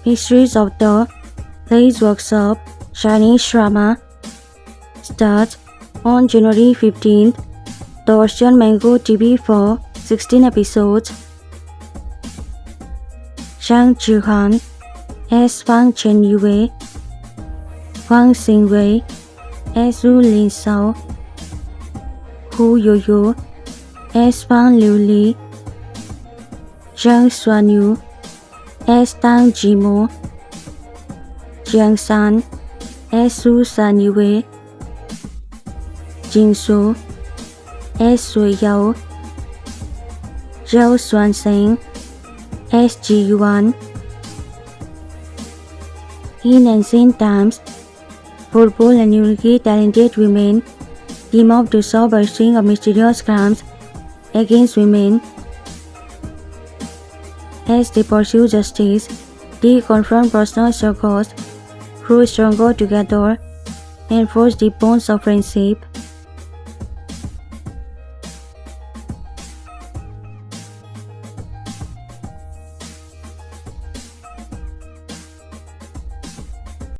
Histories of the Glaze workshop Chinese drama starts on January 15th. The version Mango TV for 16 episodes. Zhang Zhihan as Fang Chenyue, Wang Xingwei as Wu Linshao, Hu Yoyo as Fang Liuli, Zhang Xuanyu as Tang Jimo, Jiang San as Su Sanyue, Jing Su as Sui Yao, Zhao Xuansheng as Ji Yuan. In ancient times, football and uniquely talented women team up to solve a string of mysterious crimes against women. As they pursue justice, they confront personal struggles, grow stronger together, and forge deep bonds of friendship.